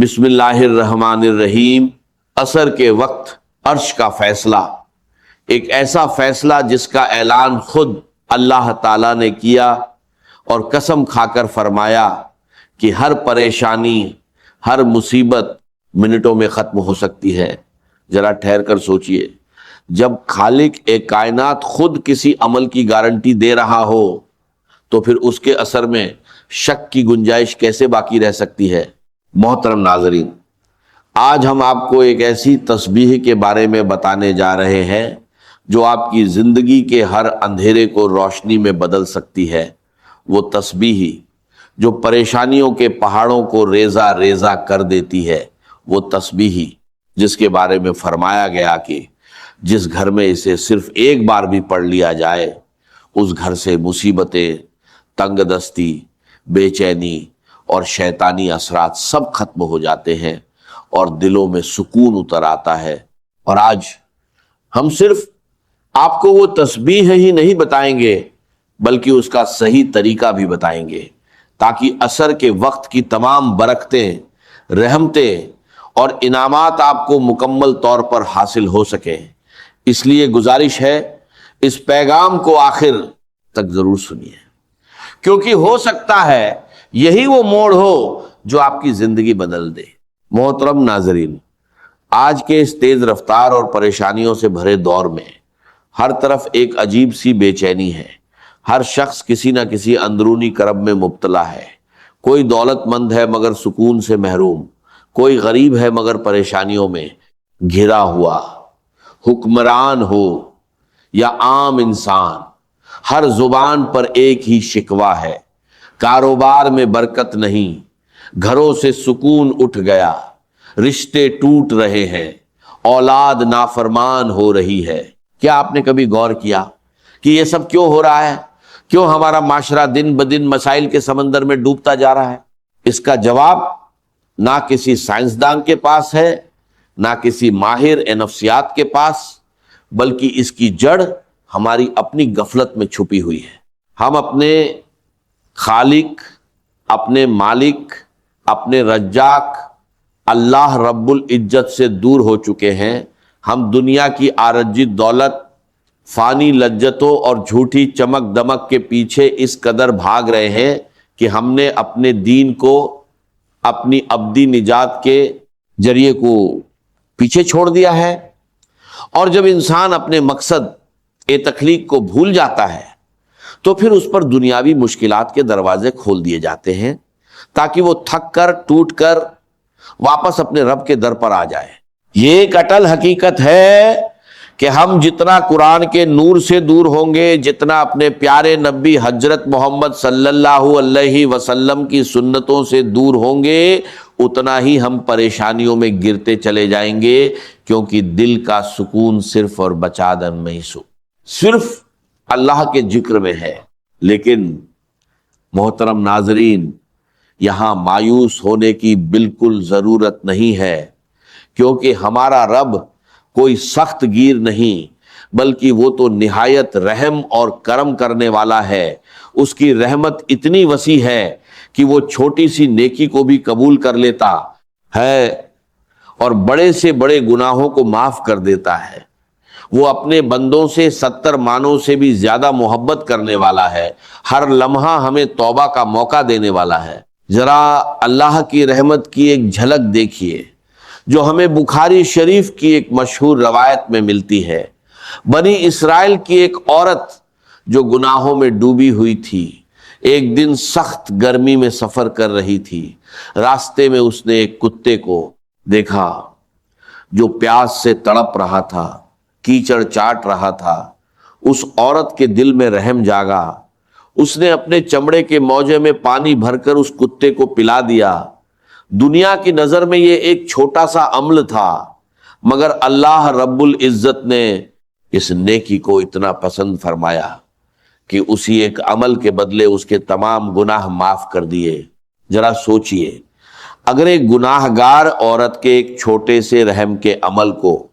بسم اللہ الرحمن الرحیم۔ عصر کے وقت عرش کا فیصلہ، ایک ایسا فیصلہ جس کا اعلان خود اللہ تعالیٰ نے کیا اور قسم کھا کر فرمایا کہ ہر پریشانی، ہر مصیبت منٹوں میں ختم ہو سکتی ہے۔ ذرا ٹھہر کر سوچئے، جب خالق ایک کائنات خود کسی عمل کی گارنٹی دے رہا ہو تو پھر اس کے اثر میں شک کی گنجائش کیسے باقی رہ سکتی ہے؟ محترم ناظرین، آج ہم آپ کو ایک ایسی تسبیح کے بارے میں بتانے جا رہے ہیں جو آپ کی زندگی کے ہر اندھیرے کو روشنی میں بدل سکتی ہے۔ وہ تسبیح جو پریشانیوں کے پہاڑوں کو ریزہ ریزہ کر دیتی ہے، وہ تسبیح جس کے بارے میں فرمایا گیا کہ جس گھر میں اسے صرف ایک بار بھی پڑھ لیا جائے اس گھر سے مصیبتیں، تنگ دستی، بے چینی اور شیطانی اثرات سب ختم ہو جاتے ہیں اور دلوں میں سکون اتر آتا ہے۔ اور آج ہم صرف آپ کو وہ تسبیح ہی نہیں بتائیں گے بلکہ اس کا صحیح طریقہ بھی بتائیں گے تاکہ عصر کے وقت کی تمام برکتیں، رحمتیں اور انعامات آپ کو مکمل طور پر حاصل ہو سکیں۔ اس لیے گزارش ہے، اس پیغام کو آخر تک ضرور سنیے، کیونکہ ہو سکتا ہے یہی وہ موڑ ہو جو آپ کی زندگی بدل دے۔ محترم ناظرین، آج کے اس تیز رفتار اور پریشانیوں سے بھرے دور میں ہر طرف ایک عجیب سی بے چینی ہے۔ ہر شخص کسی نہ کسی اندرونی کرب میں مبتلا ہے۔ کوئی دولت مند ہے مگر سکون سے محروم، کوئی غریب ہے مگر پریشانیوں میں گھرا ہوا۔ حکمران ہو یا عام انسان، ہر زبان پر ایک ہی شکوہ ہے، کاروبار میں برکت نہیں، گھروں سے سکون اٹھ گیا، رشتے ٹوٹ رہے ہیں، اولاد نافرمان ہو رہی ہے۔ کیا آپ نے کبھی غور کیا کہ یہ سب کیوں ہو رہا ہے؟ کیوں ہمارا معاشرہ دن بدن مسائل کے سمندر میں ڈوبتا جا رہا ہے؟ اس کا جواب نہ کسی سائنسدان کے پاس ہے، نہ کسی ماہر نفسیات کے پاس، بلکہ اس کی جڑ ہماری اپنی غفلت میں چھپی ہوئی ہے۔ ہم اپنے خالق، اپنے مالک، اپنے رزاق اللہ رب العزت سے دور ہو چکے ہیں۔ ہم دنیا کی عارضی دولت، فانی لذتوں اور جھوٹی چمک دمک کے پیچھے اس قدر بھاگ رہے ہیں کہ ہم نے اپنے دین کو، اپنی ابدی نجات کے ذریعے کو پیچھے چھوڑ دیا ہے۔ اور جب انسان اپنے مقصد تخلیق کو بھول جاتا ہے تو پھر اس پر دنیاوی مشکلات کے دروازے کھول دیے جاتے ہیں تاکہ وہ تھک کر، ٹوٹ کر واپس اپنے رب کے در پر آ جائے۔ یہ ایک اٹل حقیقت ہے کہ ہم جتنا قرآن کے نور سے دور ہوں گے، جتنا اپنے پیارے نبی حضرت محمد صلی اللہ علیہ وسلم کی سنتوں سے دور ہوں گے، اتنا ہی ہم پریشانیوں میں گرتے چلے جائیں گے، کیونکہ دل کا سکون صرف اور بچادن میں ہی صرف اللہ کے ذکر میں ہے۔ لیکن محترم ناظرین، یہاں مایوس ہونے کی بالکل ضرورت نہیں ہے، کیونکہ ہمارا رب کوئی سخت گیر نہیں، بلکہ وہ تو نہایت رحم اور کرم کرنے والا ہے۔ اس کی رحمت اتنی وسیع ہے کہ وہ چھوٹی سی نیکی کو بھی قبول کر لیتا ہے اور بڑے سے بڑے گناہوں کو معاف کر دیتا ہے۔ وہ اپنے بندوں سے 70 مانوں سے بھی زیادہ محبت کرنے والا ہے، ہر لمحہ ہمیں توبہ کا موقع دینے والا ہے۔ ذرا اللہ کی رحمت کی ایک جھلک دیکھیے جو ہمیں بخاری شریف کی ایک مشہور روایت میں ملتی ہے۔ بنی اسرائیل کی ایک عورت جو گناہوں میں ڈوبی ہوئی تھی، ایک دن سخت گرمی میں سفر کر رہی تھی۔ راستے میں اس نے ایک کتے کو دیکھا جو پیاس سے تڑپ رہا تھا، کیچڑ چاٹ رہا تھا۔ اس عورت کے دل میں رحم جاگا۔ اس نے اپنے چمڑے کے موجے میں پانی بھر کر اس کتے کو پلا دیا۔ دنیا کی نظر میں یہ ایک چھوٹا سا عمل تھا، مگر اللہ رب العزت نے اس نیکی کو اتنا پسند فرمایا کہ اسی ایک عمل کے بدلے اس کے تمام گناہ معاف کر دیے۔ ذرا سوچئے، اگر ایک گناہ گار عورت کے ایک چھوٹے سے رحم کے عمل کو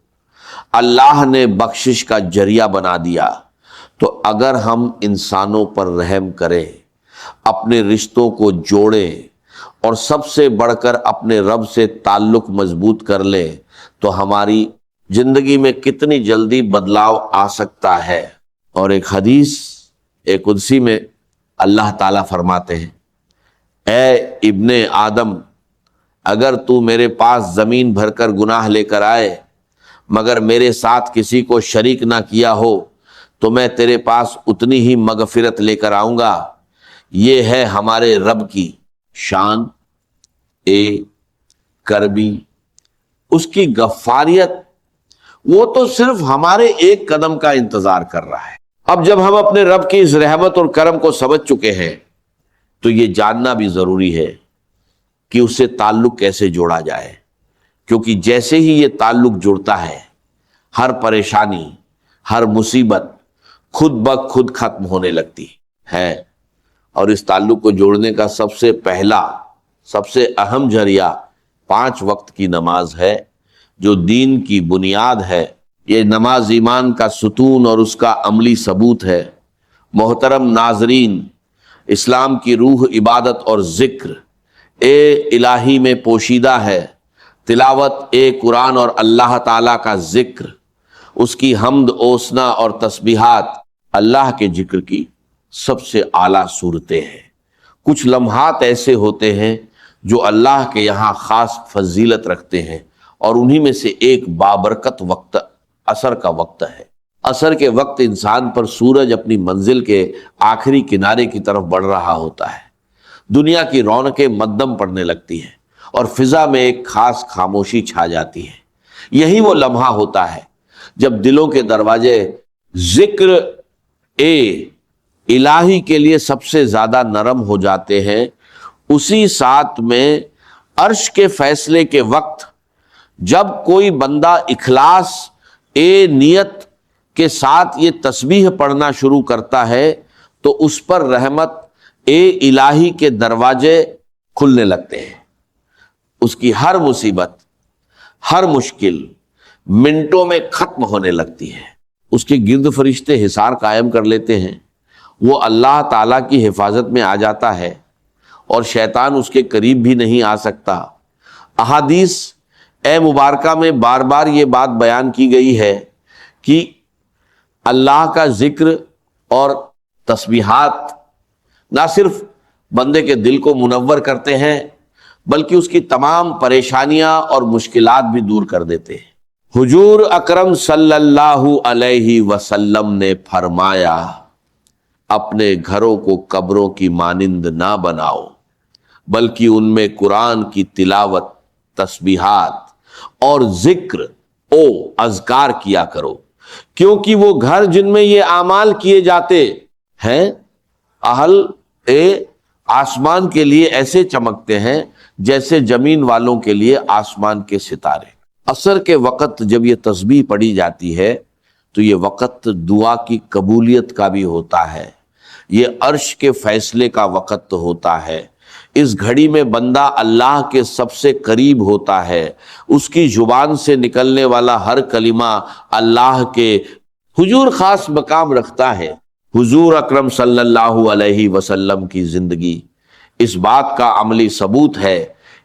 اللہ نے بخشش کا ذریعہ بنا دیا، تو اگر ہم انسانوں پر رحم کریں، اپنے رشتوں کو جوڑیں اور سب سے بڑھ کر اپنے رب سے تعلق مضبوط کر لیں تو ہماری زندگی میں کتنی جلدی بدلاؤ آ سکتا ہے۔ اور ایک حدیث قدسی میں اللہ تعالیٰ فرماتے ہیں، اے ابن آدم، اگر تو میرے پاس زمین بھر کر گناہ لے کر آئے مگر میرے ساتھ کسی کو شریک نہ کیا ہو تو میں تیرے پاس اتنی ہی مغفرت لے کر آؤں گا۔ یہ ہے ہمارے رب کی شان کربی، اس کی غفاریت، وہ تو صرف ہمارے ایک قدم کا انتظار کر رہا ہے۔ اب جب ہم اپنے رب کی اس رحمت اور کرم کو سمجھ چکے ہیں تو یہ جاننا بھی ضروری ہے کہ اس سے تعلق کیسے جوڑا جائے، کیونکہ جیسے ہی یہ تعلق جڑتا ہے ہر پریشانی، ہر مصیبت خود بخود ختم ہونے لگتی ہے۔ اور اس تعلق کو جوڑنے کا سب سے پہلا، سب سے اہم ذریعہ 5 وقت کی نماز ہے، جو دین کی بنیاد ہے۔ یہ نماز ایمان کا ستون اور اس کا عملی ثبوت ہے۔ محترم ناظرین، اسلام کی روح عبادت اور ذکر الہی میں پوشیدہ ہے۔ تلاوت قرآن اور اللہ تعالیٰ کا ذکر، اس کی حمد اوسنا اور تسبیحات اللہ کے ذکر کی سب سے اعلیٰ صورتیں ہیں۔ کچھ لمحات ایسے ہوتے ہیں جو اللہ کے یہاں خاص فضیلت رکھتے ہیں، اور انہی میں سے ایک بابرکت وقت عصر کا وقت ہے۔ عصر کے وقت انسان پر سورج اپنی منزل کے آخری کنارے کی طرف بڑھ رہا ہوتا ہے، دنیا کی رونقیں مدھم پڑنے لگتی ہیں اور فضا میں ایک خاص خاموشی چھا جاتی ہے۔ یہی وہ لمحہ ہوتا ہے جب دلوں کے دروازے ذکر الہی کے لیے سب سے زیادہ نرم ہو جاتے ہیں۔ اسی ساتھ میں عرش کے فیصلے کے وقت جب کوئی بندہ اخلاص نیت کے ساتھ یہ تسبیح پڑھنا شروع کرتا ہے تو اس پر رحمت الہی کے دروازے کھلنے لگتے ہیں۔ اس کی ہر مصیبت، ہر مشکل منٹوں میں ختم ہونے لگتی ہے۔ اس کے گرد فرشتے حصار قائم کر لیتے ہیں، وہ اللہ تعالیٰ کی حفاظت میں آ جاتا ہے اور شیطان اس کے قریب بھی نہیں آ سکتا۔ احادیث مبارکہ میں بار بار یہ بات بیان کی گئی ہے کہ اللہ کا ذکر اور تسبیحات نہ صرف بندے کے دل کو منور کرتے ہیں بلکہ اس کی تمام پریشانیاں اور مشکلات بھی دور کر دیتے ہیں۔ حضور اکرم صلی اللہ علیہ وسلم نے فرمایا، اپنے گھروں کو قبروں کی مانند نہ بناؤ بلکہ ان میں قرآن کی تلاوت، تسبیحات اور ذکر اذکار کیا کرو، کیونکہ وہ گھر جن میں یہ اعمال کیے جاتے ہیں اہل آسمان کے لیے ایسے چمکتے ہیں جیسے زمین والوں کے لیے آسمان کے ستارے۔ عصر کے وقت جب یہ تسبیح پڑھی جاتی ہے تو یہ وقت دعا کی قبولیت کا بھی ہوتا ہے، یہ عرش کے فیصلے کا وقت ہوتا ہے۔ اس گھڑی میں بندہ اللہ کے سب سے قریب ہوتا ہے، اس کی زبان سے نکلنے والا ہر کلمہ اللہ کے حضور خاص مقام رکھتا ہے۔ حضور اکرم صلی اللہ علیہ وسلم کی زندگی اس بات کا عملی ثبوت ہے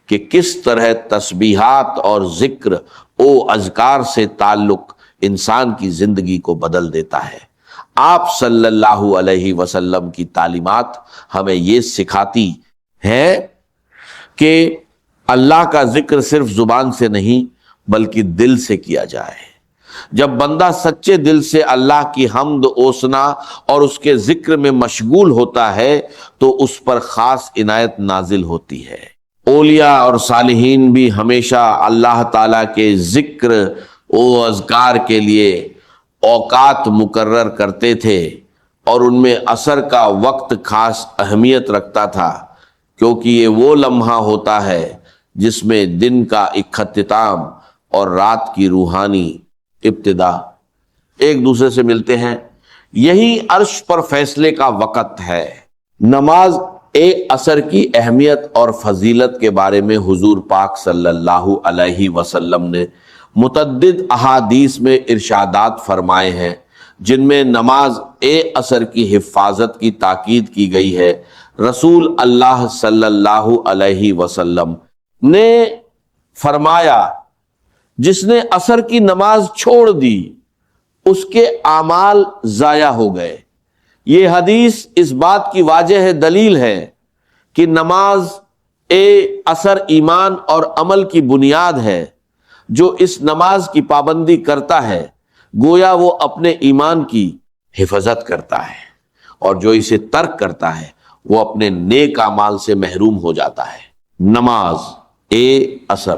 کہ کس طرح تسبیحات اور ذکر اذکار سے تعلق انسان کی زندگی کو بدل دیتا ہے۔ آپ صلی اللہ علیہ وسلم کی تعلیمات ہمیں یہ سکھاتی ہے کہ اللہ کا ذکر صرف زبان سے نہیں بلکہ دل سے کیا جائے۔ جب بندہ سچے دل سے اللہ کی حمد اوسنا اور اس کے ذکر میں مشغول ہوتا ہے تو اس پر خاص عنایت نازل ہوتی ہے۔ اولیاء اور صالحین بھی ہمیشہ اللہ تعالیٰ کے ذکر و اذکار کے لیے اوقات مقرر کرتے تھے، اور ان میں عصر کا وقت خاص اہمیت رکھتا تھا، کیونکہ یہ وہ لمحہ ہوتا ہے جس میں دن کا اختتام اور رات کی روحانی ابتدا ایک دوسرے سے ملتے ہیں۔ یہی عرش پر فیصلے کا وقت ہے۔ نماز عصر کی اہمیت اور فضیلت کے بارے میں حضور پاک صلی اللہ علیہ وسلم نے متعدد احادیث میں ارشادات فرمائے ہیں، جن میں نماز عصر کی حفاظت کی تاکید کی گئی ہے۔ رسول اللہ صلی اللہ علیہ وسلم نے فرمایا جس نے عصر کی نماز چھوڑ دی اس کے اعمال ضائع ہو گئے۔ یہ حدیث اس بات کی واضح دلیل ہے کہ نماز عصر ایمان اور عمل کی بنیاد ہے۔ جو اس نماز کی پابندی کرتا ہے گویا وہ اپنے ایمان کی حفاظت کرتا ہے، اور جو اسے ترک کرتا ہے وہ اپنے نیک اعمال سے محروم ہو جاتا ہے۔ نماز عصر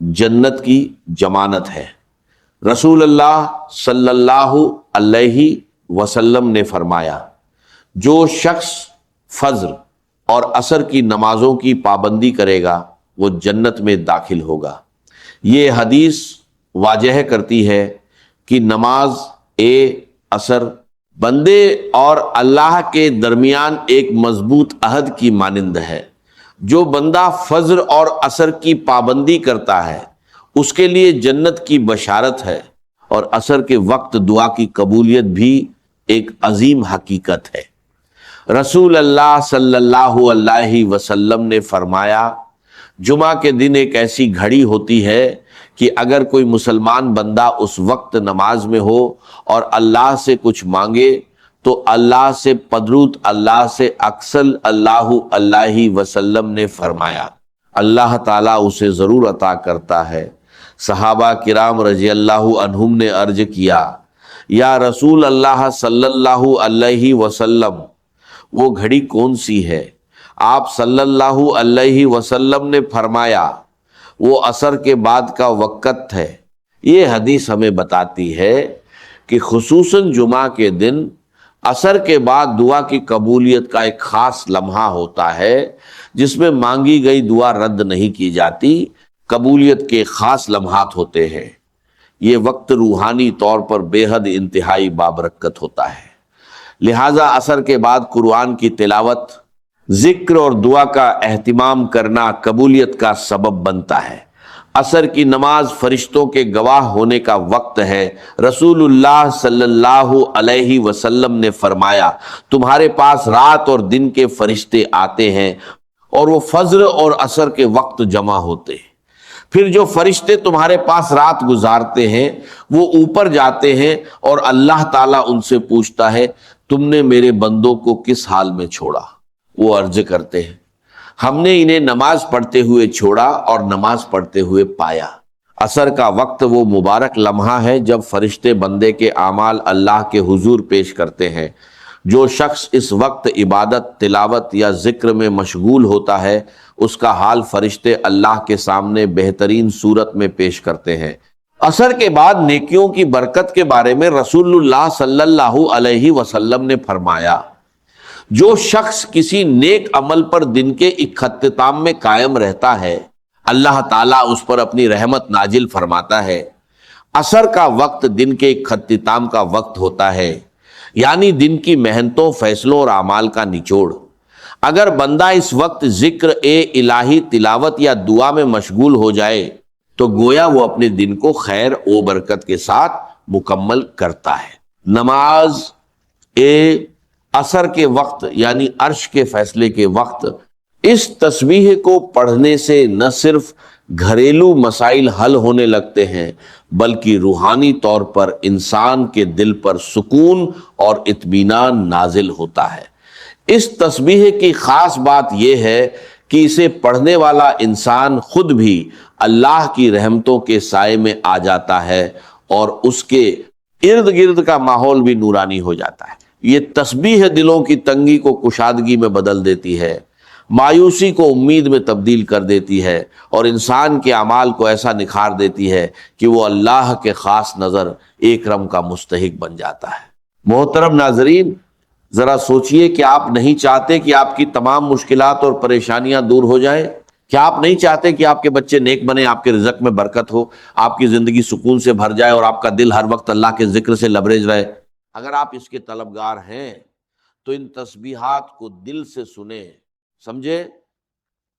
جنت کی ضمانت ہے۔ رسول اللہ صلی اللہ علیہ وسلم نے فرمایا جو شخص فجر اور عصر کی نمازوں کی پابندی کرے گا وہ جنت میں داخل ہوگا۔ یہ حدیث واضح کرتی ہے کہ نماز عصر بندے اور اللہ کے درمیان ایک مضبوط عہد کی مانند ہے۔ جو بندہ فجر اور عصر کی پابندی کرتا ہے اس کے لیے جنت کی بشارت ہے، اور عصر کے وقت دعا کی قبولیت بھی ایک عظیم حقیقت ہے۔ رسول اللہ صلی اللہ علیہ وسلم نے فرمایا جمعہ کے دن ایک ایسی گھڑی ہوتی ہے کہ اگر کوئی مسلمان بندہ اس وقت نماز میں ہو اور اللہ سے کچھ مانگے تو اللہ سے پدرود اللہ سے اکثر اللہ علیہ وسلم نے فرمایا اللہ تعالیٰ اسے ضرور عطا کرتا ہے۔ صحابہ کرام رضی اللہ عنہم نے عرض کیا یا رسول اللہ صلی اللہ علیہ وسلم وہ گھڑی کون سی ہے؟ آپ صلی اللہ علیہ وسلم نے فرمایا وہ عصر کے بعد کا وقت ہے۔ یہ حدیث ہمیں بتاتی ہے کہ خصوصاً جمعہ کے دن عصر کے بعد دعا کی قبولیت کا ایک خاص لمحہ ہوتا ہے جس میں مانگی گئی دعا رد نہیں کی جاتی، قبولیت کے خاص لمحات ہوتے ہیں۔ یہ وقت روحانی طور پر بے حد انتہائی بابرکت ہوتا ہے، لہٰذا عصر کے بعد قرآن کی تلاوت، ذکر اور دعا کا اہتمام کرنا قبولیت کا سبب بنتا ہے۔ عصر کی نماز فرشتوں کے گواہ ہونے کا وقت ہے۔ رسول اللہ صلی اللہ علیہ وسلم نے فرمایا تمہارے پاس رات اور دن کے فرشتے آتے ہیں اور وہ فجر اور عصر کے وقت جمع ہوتے ہیں۔ پھر جو فرشتے تمہارے پاس رات گزارتے ہیں وہ اوپر جاتے ہیں اور اللہ تعالیٰ ان سے پوچھتا ہے تم نے میرے بندوں کو کس حال میں چھوڑا؟ وہ عرض کرتے ہیں ہم نے انہیں نماز پڑھتے ہوئے چھوڑا اور نماز پڑھتے ہوئے پایا۔ عصر کا وقت وہ مبارک لمحہ ہے جب فرشتے بندے کے اعمال اللہ کے حضور پیش کرتے ہیں۔ جو شخص اس وقت عبادت، تلاوت یا ذکر میں مشغول ہوتا ہے اس کا حال فرشتے اللہ کے سامنے بہترین صورت میں پیش کرتے ہیں۔ عصر کے بعد نیکیوں کی برکت کے بارے میں رسول اللہ صلی اللہ علیہ وسلم نے فرمایا جو شخص کسی نیک عمل پر دن کے اختتام میں قائم رہتا ہے اللہ تعالیٰ اس پر اپنی رحمت نازل فرماتا ہے۔ عصر کا وقت دن کے اختتام کا وقت ہوتا ہے، یعنی دن کی محنتوں، فیصلوں اور اعمال کا نچوڑ۔ اگر بندہ اس وقت ذکر الہی، تلاوت یا دعا میں مشغول ہو جائے تو گویا وہ اپنے دن کو خیر و برکت کے ساتھ مکمل کرتا ہے۔ نماز عصر کے وقت یعنی عرش کے فیصلے کے وقت، اس تسبیح کو پڑھنے سے نہ صرف گھریلو مسائل حل ہونے لگتے ہیں بلکہ روحانی طور پر انسان کے دل پر سکون اور اطمینان نازل ہوتا ہے۔ اس تسبیح کی خاص بات یہ ہے کہ اسے پڑھنے والا انسان خود بھی اللہ کی رحمتوں کے سائے میں آ جاتا ہے اور اس کے ارد گرد کا ماحول بھی نورانی ہو جاتا ہے۔ یہ تسبیح دلوں کی تنگی کو کشادگی میں بدل دیتی ہے، مایوسی کو امید میں تبدیل کر دیتی ہے اور انسان کے اعمال کو ایسا نکھار دیتی ہے کہ وہ اللہ کے خاص نظر اکرم کا مستحق بن جاتا ہے۔ محترم ناظرین، ذرا سوچئے کہ آپ نہیں چاہتے کہ آپ کی تمام مشکلات اور پریشانیاں دور ہو جائیں؟ کیا آپ نہیں چاہتے کہ آپ کے بچے نیک بنے، آپ کے رزق میں برکت ہو، آپ کی زندگی سکون سے بھر جائے اور آپ کا دل ہر وقت اللہ کے ذکر سے لبریز رہے؟ اگر آپ اس کے طلبگار ہیں تو ان تسبیحات کو دل سے سنیں، سمجھے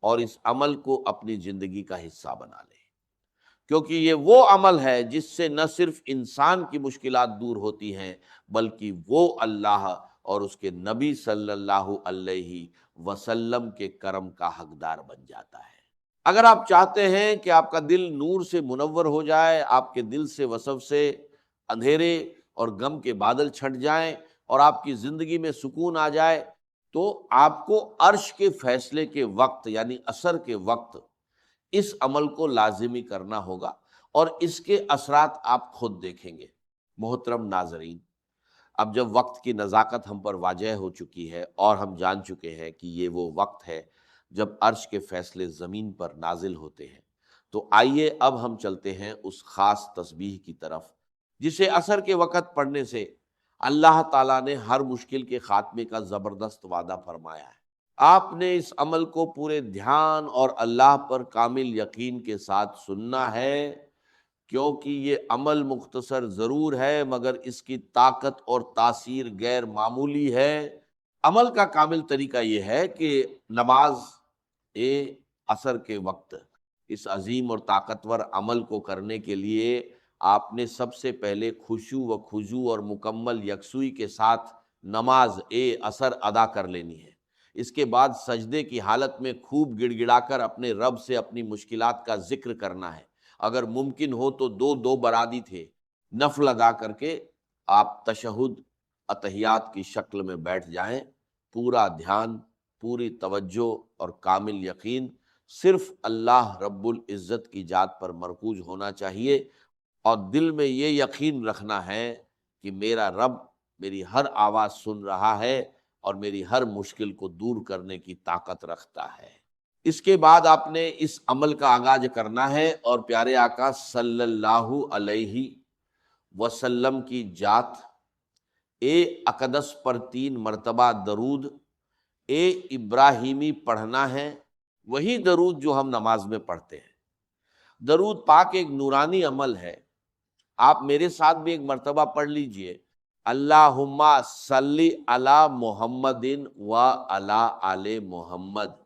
اور اس عمل کو اپنی زندگی کا حصہ بنا لیں، کیونکہ یہ وہ عمل ہے جس سے نہ صرف انسان کی مشکلات دور ہوتی ہیں بلکہ وہ اللہ اور اس کے نبی صلی اللہ علیہ وسلم کے کرم کا حقدار بن جاتا ہے۔ اگر آپ چاہتے ہیں کہ آپ کا دل نور سے منور ہو جائے، آپ کے دل سے وسوسے سے اندھیرے اور غم کے بادل چھٹ جائیں اور آپ کی زندگی میں سکون آ جائے، تو آپ کو عرش کے فیصلے کے وقت یعنی عصر کے وقت اس عمل کو لازمی کرنا ہوگا، اور اس کے اثرات آپ خود دیکھیں گے۔ محترم ناظرین، اب جب وقت کی نزاکت ہم پر واضح ہو چکی ہے اور ہم جان چکے ہیں کہ یہ وہ وقت ہے جب عرش کے فیصلے زمین پر نازل ہوتے ہیں، تو آئیے اب ہم چلتے ہیں اس خاص تسبیح کی طرف جسے عصر کے وقت پڑھنے سے اللہ تعالیٰ نے ہر مشکل کے خاتمے کا زبردست وعدہ فرمایا ہے۔ آپ نے اس عمل کو پورے دھیان اور اللہ پر کامل یقین کے ساتھ سننا ہے، کیونکہ یہ عمل مختصر ضرور ہے مگر اس کی طاقت اور تاثیر غیر معمولی ہے۔ عمل کا کامل طریقہ یہ ہے کہ نماز عصر کے وقت اس عظیم اور طاقتور عمل کو کرنے کے لیے آپ نے سب سے پہلے خشوع و خضوع اور مکمل یکسوئی کے ساتھ نماز عصر ادا کر لینی ہے۔ اس کے بعد سجدے کی حالت میں خوب گڑ گڑا کر اپنے رب سے اپنی مشکلات کا ذکر کرنا ہے۔ اگر ممکن ہو تو دو برادی تھے نفل ادا کر کے آپ تشہد اتحیات کی شکل میں بیٹھ جائیں۔ پورا دھیان، پوری توجہ اور کامل یقین صرف اللہ رب العزت کی ذات پر مرکوز ہونا چاہیے، اور دل میں یہ یقین رکھنا ہے کہ میرا رب میری ہر آواز سن رہا ہے اور میری ہر مشکل کو دور کرنے کی طاقت رکھتا ہے۔ اس کے بعد آپ نے اس عمل کا آغاز کرنا ہے اور پیارے آقا صلی اللہ علیہ وسلم کی ذات اقدس پر 3 مرتبہ درود ابراہیمی پڑھنا ہے، وہی درود جو ہم نماز میں پڑھتے ہیں۔ درود پاک ایک نورانی عمل ہے، آپ میرے ساتھ بھی ایک مرتبہ پڑھ لیجئے، اللہم صلی علی محمد و علی آل محمد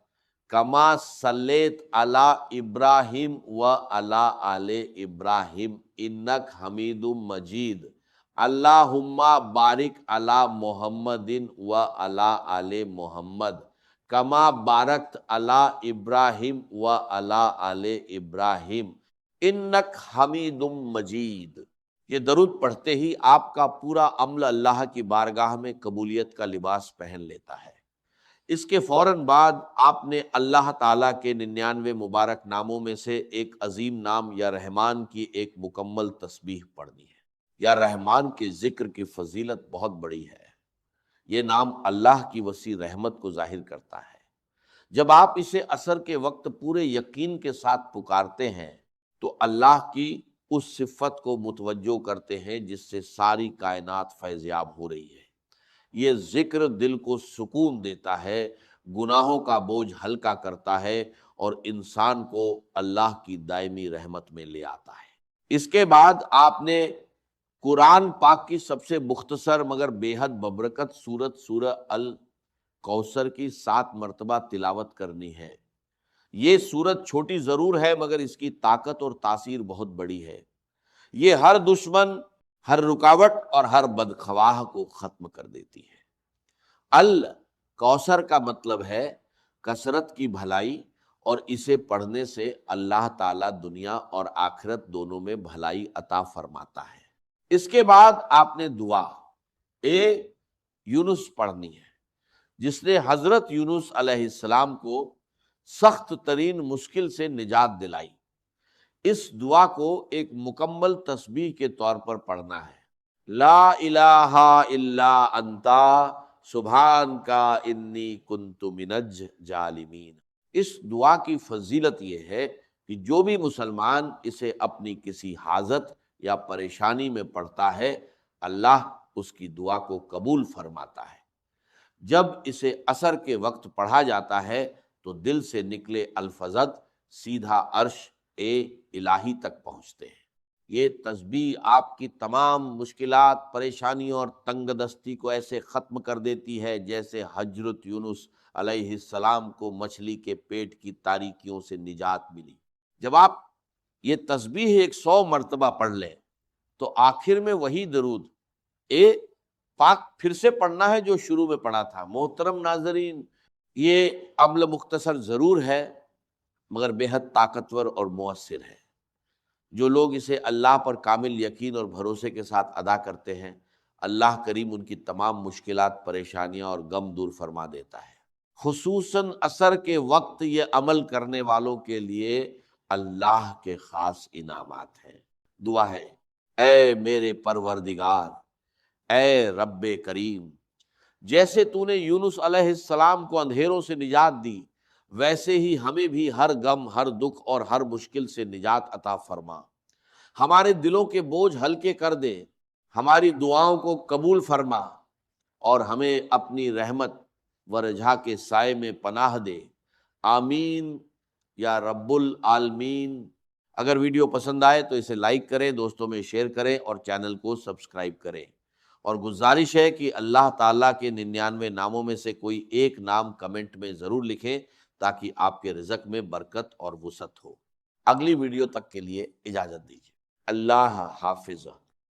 کما صلیت علی ابراہیم و علی آل ابراہیم انک حمید مجید، اللہم بارک علی محمد و علی آل محمد کما بارکت علی ابراہیم و علی آل ابراہیم انک حمید مجید۔ یہ درود پڑھتے ہی آپ کا پورا عمل اللہ کی بارگاہ میں قبولیت کا لباس پہن لیتا ہے۔ اس کے فوراً بعد آپ نے اللہ تعالیٰ کے 99 مبارک ناموں میں سے ایک عظیم نام یا رحمان کی ایک مکمل تسبیح پڑھنی ہے۔ یا رحمان کے ذکر کی فضیلت بہت بڑی ہے۔ یہ نام اللہ کی وسیع رحمت کو ظاہر کرتا ہے۔ جب آپ اسے عصر کے وقت پورے یقین کے ساتھ پکارتے ہیں تو اللہ کی اس صفت کو متوجہ کرتے ہیں جس سے ساری کائنات فیضیاب ہو رہی ہے۔ یہ ذکر دل کو سکون دیتا ہے، گناہوں کا بوجھ ہلکا کرتا ہے اور انسان کو اللہ کی دائمی رحمت میں لے آتا ہے۔ اس کے بعد آپ نے قرآن پاک کی سب سے مختصر مگر بے حد ببرکت سورت سورہ الکوثر کی 7 مرتبہ تلاوت کرنی ہے۔ یہ سورت چھوٹی ضرور ہے مگر اس کی طاقت اور تاثیر بہت بڑی ہے۔ یہ ہر دشمن، ہر رکاوٹ اور ہر بدخواہ کو ختم کر دیتی ہے۔ الکوثر کا مطلب ہے کثرت کی بھلائی، اور اسے پڑھنے سے اللہ تعالیٰ دنیا اور آخرت دونوں میں بھلائی عطا فرماتا ہے۔ اس کے بعد آپ نے دعا یونس پڑھنی ہے، جس نے حضرت یونس علیہ السلام کو سخت ترین مشکل سے نجات دلائی۔ اس دعا کو ایک مکمل تسبیح کے طور پر پڑھنا ہے۔ لا الہ الا انت سبحانک انی کنت من الظالمین۔ اس دعا کی فضیلت یہ ہے کہ جو بھی مسلمان اسے اپنی کسی حاجت یا پریشانی میں پڑھتا ہے، اللہ اس کی دعا کو قبول فرماتا ہے۔ جب اسے عصر کے وقت پڑھا جاتا ہے تو دل سے نکلے الفاظ سیدھا عرش الہی تک پہنچتے ہیں۔ یہ تسبیح آپ کی تمام مشکلات، پریشانیوں اور تنگ دستی کو ایسے ختم کر دیتی ہے جیسے حضرت یونس علیہ السلام کو مچھلی کے پیٹ کی تاریکیوں سے نجات ملی۔ جب آپ یہ تسبیح 100 مرتبہ پڑھ لیں تو آخر میں وہی درود پاک پھر سے پڑھنا ہے جو شروع میں پڑھا تھا۔ محترم ناظرین، یہ عمل مختصر ضرور ہے مگر بے حد طاقتور اور مؤثر ہے۔ جو لوگ اسے اللہ پر کامل یقین اور بھروسے کے ساتھ ادا کرتے ہیں، اللہ کریم ان کی تمام مشکلات، پریشانیاں اور غم دور فرما دیتا ہے۔ خصوصاً عصر کے وقت یہ عمل کرنے والوں کے لیے اللہ کے خاص انعامات ہیں۔ دعا ہے، اے میرے پروردگار، اے رب کریم، جیسے تو نے یونس علیہ السلام کو اندھیروں سے نجات دی، ویسے ہی ہمیں بھی ہر غم، ہر دکھ اور ہر مشکل سے نجات عطا فرما۔ ہمارے دلوں کے بوجھ ہلکے کر دے، ہماری دعاؤں کو قبول فرما اور ہمیں اپنی رحمت و رجا کے سائے میں پناہ دے۔ آمین یا رب العالمین۔ اگر ویڈیو پسند آئے تو اسے لائک کریں، دوستوں میں شیئر کریں اور چینل کو سبسکرائب کریں، اور گزارش ہے کہ اللہ تعالیٰ کے 99 ناموں میں سے کوئی ایک نام کمنٹ میں ضرور لکھیں تاکہ آپ کے رزق میں برکت اور وسعت ہو۔ اگلی ویڈیو تک کے لیے اجازت دیجیے۔ اللہ حافظ۔